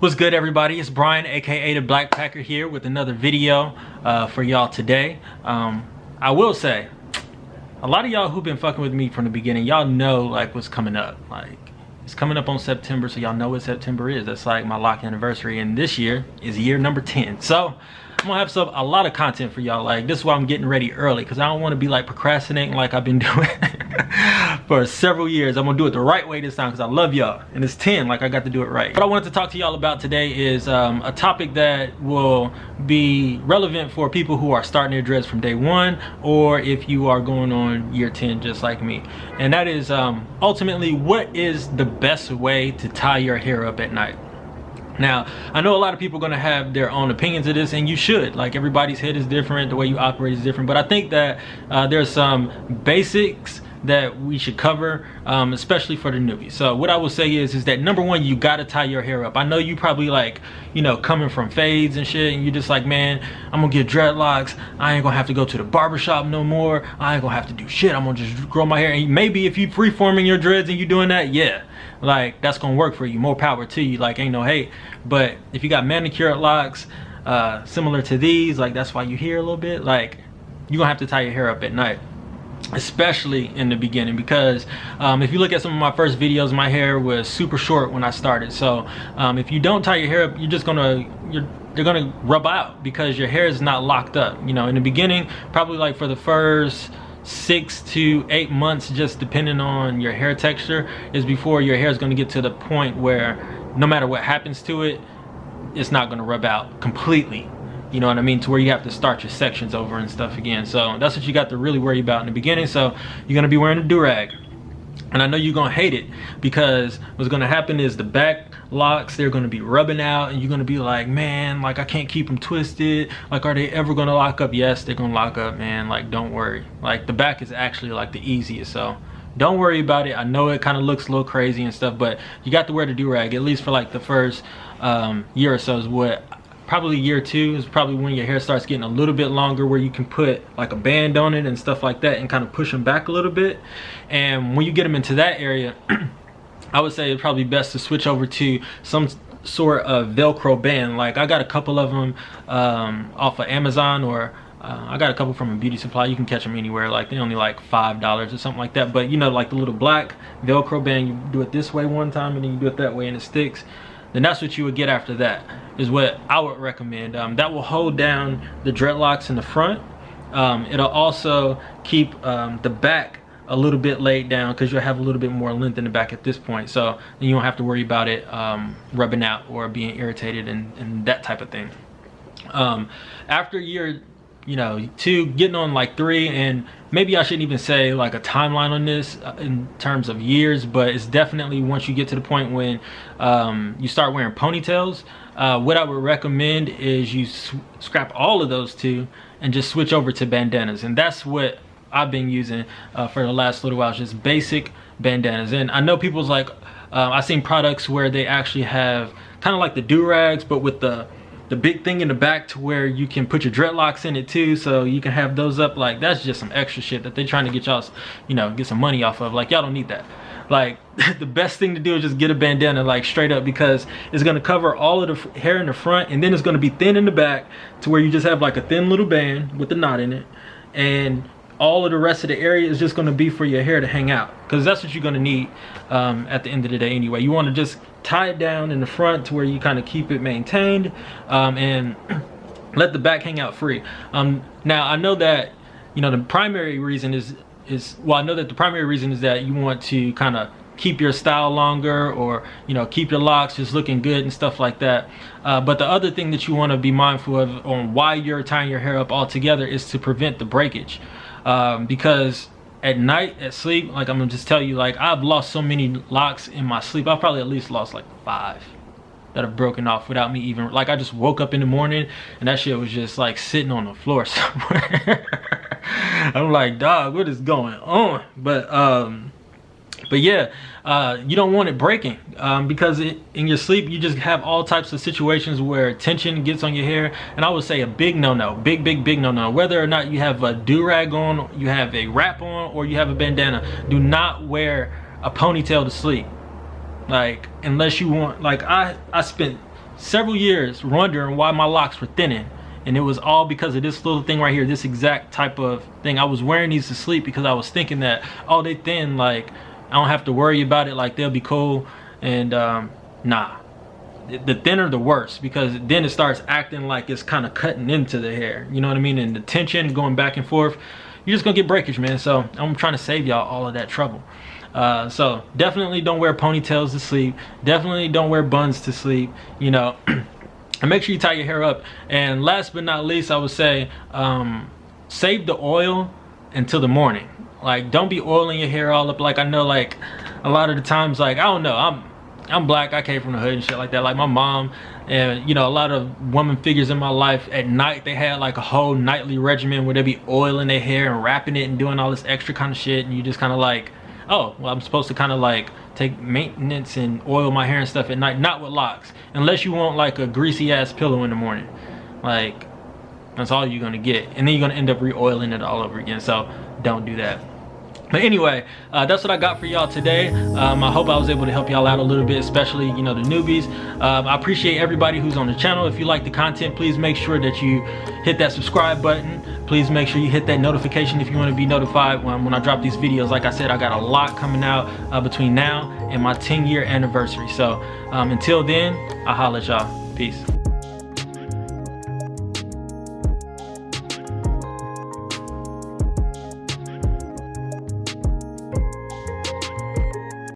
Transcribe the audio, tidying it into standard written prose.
What's good, everybody? It's Brian, aka the Black Packer, here with another video for y'all today. I will say, a lot of y'all who've been fucking with me from the beginning, y'all know like what's coming up. Like, it's coming up on September, so y'all know what September is. That's like my lock anniversary, and this year is year number 10. So I'm gonna have a lot of content for y'all. Like, this is why I'm getting ready early, because I don't want to be like procrastinating like I've been doing for several years. I'm gonna do it the right way this time because I love y'all, and it's 10, like I got to do it right. What I wanted to talk to y'all about today is a topic that will be relevant for people who are starting their dreads from day one, or if you are going on year 10 just like me. And that is ultimately, what is the best way to tie your hair up at night? Now, I know a lot of people are going to have their own opinions of this, and you should. Like, everybody's head is different, the way you operate is different, but I think that there's some basics that we should cover, especially for the newbie. So what I will say is that number one, you got to tie your hair up. I know you probably like, you know, coming from fades and shit, and you're just like, man, I'm gonna get dreadlocks. I ain't gonna have to go to the barbershop no more. I ain't gonna have to do shit. I'm gonna just grow my hair. And maybe if you freeforming your dreads and you doing that, yeah, like that's gonna work for you. More power to you. Like, ain't no hate. But if you got manicured locks similar to these, like that's why you hear a little bit, like you're gonna have to tie your hair up at night, especially in the beginning, because if you look at some of my first videos, my hair was super short when I started. So if you don't tie your hair up, they're gonna rub out because your hair is not locked up. You know, in the beginning, probably like for the first 6 to 8 months, just depending on your hair texture, is before your hair is going to get to the point where no matter what happens to it, it's not going to rub out completely. You know what I mean? To where you have to start your sections over and stuff again. So that's what you got to really worry about in the beginning. So you're going to be wearing a durag. And I know you're going to hate it, because what's going to happen is the back locks, they're going to be rubbing out, and you're going to be like, man, like I can't keep them twisted. Like, are they ever going to lock up? Yes, they're going to lock up, man. Like, don't worry. Like, the back is actually like the easiest. So don't worry about it. I know it kind of looks a little crazy and stuff, but you got to wear the durag at least for like the first year or so. Is what probably year 2 is probably when your hair starts getting a little bit longer, where you can put like a band on it and stuff like that and kind of push them back a little bit. And when you get them into that area, I would say it's probably best to switch over to some sort of Velcro band. Like, I got a couple of them off of Amazon, or I got a couple from a beauty supply. You can catch them anywhere. Like, they're only like $5 or something like that. But you know, like the little black Velcro band, you do it this way one time and then you do it that way and it sticks. Then that's what you would get after that, is what I would recommend. That will hold down the dreadlocks in the front. It'll also keep the back a little bit laid down, because you'll have a little bit more length in the back at this point. So then you don't have to worry about it rubbing out or being irritated and that type of thing. After year, you know, 2, getting on like 3, and maybe I shouldn't even say like a timeline on this in terms of years, but it's definitely once you get to the point when you start wearing ponytails, what I would recommend is you scrap all of those 2 and just switch over to bandanas. And that's what I've been using for the last little while, just basic bandanas. And I know people's like, I've seen products where they actually have kind of like the durags, but with the big thing in the back, to where you can put your dreadlocks in it too, so you can have those up. Like, that's just some extra shit that they're trying to get y'all, you know, get some money off of. Like, y'all don't need that. Like, the best thing to do is just get a bandana, like straight up, because it's going to cover all of the hair in the front, and then it's going to be thin in the back, to where you just have like a thin little band with a knot in it, and all of the rest of the area is just going to be for your hair to hang out, because that's what you're going to need at the end of the day anyway. You want to just tie it down in the front to where you kind of keep it maintained, and let the back hang out free. Now, I know that, you know, the primary reason is that you want to kind of keep your style longer, or, you know, keep your locks just looking good and stuff like that. But the other thing that you want to be mindful of on why you're tying your hair up altogether is to prevent the breakage. Because at night, at sleep, like I'm gonna just tell you, like I've lost so many locks in my sleep. I've probably at least lost like 5 that have broken off without me even, like I just woke up in the morning and that shit was just like sitting on the floor somewhere. I'm like, dog, what is going on? But yeah, you don't want it breaking, because in your sleep you just have all types of situations where tension gets on your hair. And I would say a big no-no, big no-no, whether or not you have a do-rag on, you have a wrap on, or you have a bandana, do not wear a ponytail to sleep. Like, unless you want, like I spent several years wondering why my locks were thinning. And it was all because of this little thing right here, this exact type of thing. I was wearing these to sleep because I was thinking that, oh, they thin, like I don't have to worry about it, like they'll be cool. And nah, the thinner the worse, because then it starts acting like it's kind of cutting into the hair, you know what I mean? And the tension going back and forth, you're just gonna get breakage, man. So I'm trying to save y'all all of that trouble. So definitely don't wear ponytails to sleep, definitely don't wear buns to sleep, you know. And make sure you tie your hair up. And last but not least, I would say save the oil until the morning. Like, don't be oiling your hair all up. Like, I know, like, a lot of the times, like, I don't know, I'm black, I came from the hood and shit like that. Like my mom and, you know, a lot of woman figures in my life, at night they had like a whole nightly regimen where they be oiling their hair and wrapping it and doing all this extra kind of shit. And you just kind of like, oh, well, I'm supposed to kind of like take maintenance and oil my hair and stuff at night. Not with locks, unless you want like a greasy ass pillow in the morning. Like, that's all you're gonna get, and then you're gonna end up re-oiling it all over again. So don't do that. But anyway, that's what I got for y'all today. I hope I was able to help y'all out a little bit, especially, you know, the newbies. I appreciate everybody who's on the channel. If you like the content, please make sure that you hit that subscribe button. Please make sure you hit that notification if you want to be notified when I drop these videos. Like I said, I got a lot coming out between now and my 10-year anniversary. So until then, I'll holla at y'all. Peace.